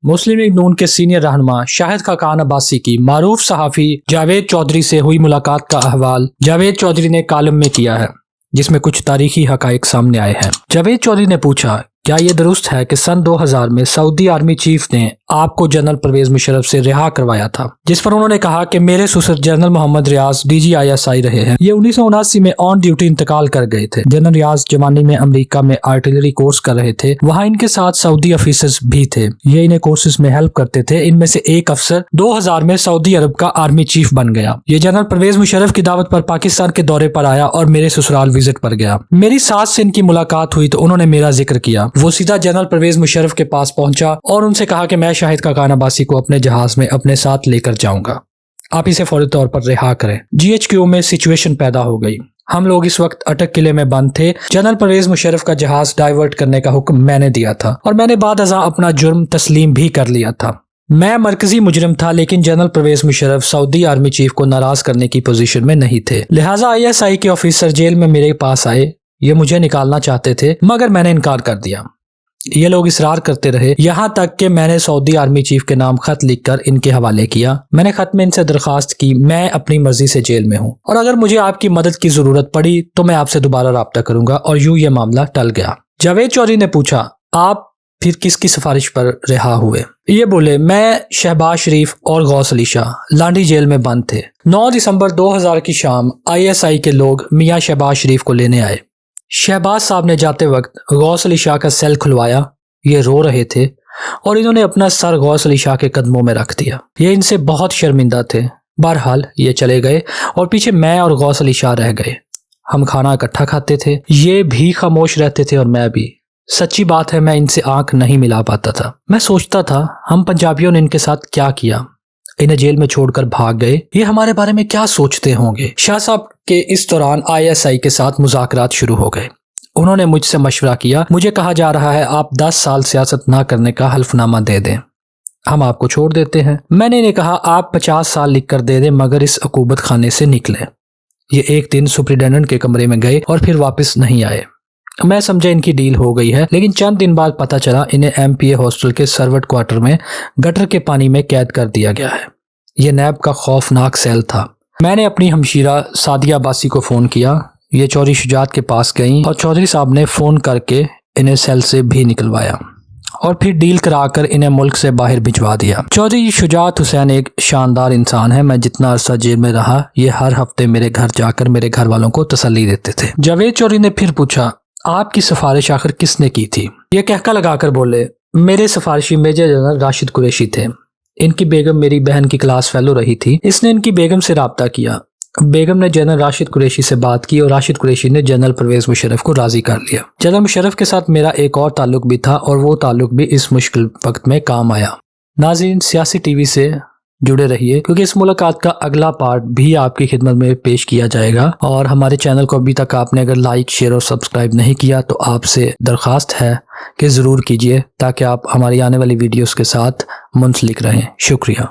मुस्लिम league नून के senior रहनुमा शाहिद खाकान अब्बासी की मारूफ सहाफ़ी जावेद चौधरी से हुई मुलाकात का अहवाल जावेद चौधरी ने कॉलम में किया है, जिसमें कुछ तारीखी हकाइक सामने आए हैं। जावेद चौधरी ने पूछा, क्या ये दुरुस्त है कि सन 2000 में सऊदी आर्मी चीफ ने आपको जनरल परवेज मुशर्रफ से रिहा करवाया था? जिस पर उन्होंने कहा कि मेरे ससुर जनरल मोहम्मद रियाज DGISI रहे हैं। ये 1979 में ऑन ड्यूटी इंतकाल कर गए थे। जनरल रियाज जवानी में अमेरिका में आर्टिलरी कोर्स कर रहे थे। वहाँ इनके साथ सऊदी ऑफिसर्स भी थे। ये इन्हें कोर्सेज में हेल्प करते थे। इनमें से एक अफसर 2000 में सऊदी अरब का आर्मी चीफ बन गया। ये जनरल परवेज मुशर्रफ की दावत पर पाकिस्तान के दौरे पर आया और मेरे ससुराल विजिट पर गया। मेरी सास से इनकी मुलाकात हुई तो उन्होंने मेरा जिक्र किया। वो सीधा जनरल परवेज मुशर्रफ के पास पहुंचा और उनसे कहा कि मैं शाहिद खाकान अब्बासी को अपने जहाज में अपने साथ लेकर जाऊंगा, आप इसे फौरी तौर पर रिहा करें। GHQ में सिचुएशन पैदा हो गई। हम लोग इस वक्त अटक किले में बंद थे। जनरल परवेज मुशर्रफ का जहाज डाइवर्ट करने का हुक्म मैंने दिया था और मैंने बाद अज़ा अपना जुर्म तस्लीम भी कर लिया था। मैं मरकजी मुजरिम था, लेकिन general Pervez Musharraf Saudi army chief को नाराज करने की पोजीशन में नहीं थे। लिहाजा ISI के ऑफिसर जेल में मेरे पास आए। ये मुझे निकालना चाहते थे, मगर मैंने इनकार कर दिया। ये लोग इसरार करते रहे, यहाँ तक कि मैंने सऊदी आर्मी चीफ के नाम खत लिखकर इनके हवाले किया। मैंने खत में इनसे दरखास्त की मैं अपनी मर्जी से जेल में हूँ और अगर मुझे आपकी मदद की जरूरत पड़ी तो मैं आपसे दोबारा राब्ता करूंगा, और यूं ये मामला टल गया। जावेद चौधरी ने पूछा, आप फिर किसकी सिफारिश पर रिहा हुए? ये बोले, मैं शहबाज शरीफ और गौस अली शाह लांडी जेल में बंद थे। 9 दिसंबर 2000 की शाम ISI के लोग मियाँ शहबाज शरीफ को लेने आए। शहबाज साहब ने जाते वक्त गौस अली शाह का सेल खुलवाया। ये रो रहे थे और इन्होंने अपना सर गौस अली शाह के कदमों में रख दिया। ये इनसे बहुत शर्मिंदा थे। बहरहाल ये चले गए और पीछे मैं और गौस अली शाह रह गए। हम खाना इकट्ठा खाते थे, ये भी खामोश रहते थे और मैं भी। सच्ची बात है, मैं इनसे आंख नहीं मिला पाता था। मैं सोचता था, हम पंजाबियों ने इनके साथ क्या किया? इन्हें जेल में छोड़कर भाग गए। ये हमारे बारे में क्या सोचते होंगे? शाह साहब के इस दौरान ISI के साथ मुज़ाकरात शुरू हो गए। उन्होंने मुझसे मशवरा किया। मुझे कहा जा रहा है आप 10 साल सियासत ना करने का हल्फनामा दे दें, हम आपको छोड़ देते हैं। मैंने इन्हें कहा आप 50 साल लिख कर दे दें, मगर इस अकूबत खाने से निकले। ये एक दिन सुप्रिटेंडेंट के कमरे में गए और फिर वापस नहीं आए। मैं समझा इनकी डील हो गई है, लेकिन चंद दिन बाद पता चला इन्हें MPA हॉस्टल के सर्वट क्वार्टर में गटर के पानी में कैद कर दिया गया है। ये नैब का खौफनाक सेल था। मैंने अपनी हमशीरा सादिया अब्बासी को फ़ोन किया। ये चौधरी शुजात के पास गई और चौधरी साहब ने फ़ोन करके इन्हें सेल से भी निकलवाया और फिर डील कराकर इन्हें मुल्क से बाहर भिजवा दिया। चौधरी शुजात हुसैन एक शानदार इंसान है। मैं जितना अरसा जेल में रहा, ये हर हफ्ते मेरे घर जाकर मेरे घर वालों को तसल्ली देते थे। जावेद चौधरी ने फिर पूछा, आपकी सिफारिश आखिर किसने की थी? ये कहका लगाकर बोले, मेरे सिफारिशी मेजर जनरल राशिद कुरैशी थे। इनकी बेगम मेरी बहन की क्लास फेलो रही थी। इसने इनकी बेगम से राब्ता किया। बेगम ने जनरल राशिद कुरैशी से बात की और राशिद कुरैशी ने जनरल परवेज मुशर्रफ को राजी कर लिया। जनरल मुशर्रफ के साथ मेरा एक और ताल्लुक भी था और वो ताल्लुक भी इस मुश्किल वक्त में काम आया। नाज़रीन, सियासी TV से जुड़े रहिए, क्योंकि इस मुलाकात का अगला पार्ट भी आपकी खिदमत में पेश किया जाएगा। और हमारे चैनल को अभी तक आपने अगर लाइक, शेयर और सब्सक्राइब नहीं किया तो आपसे दरख्वास्त है कि ज़रूर कीजिए, ताकि आप हमारी आने वाली वीडियोस के साथ मुंसलिक रहें। शुक्रिया।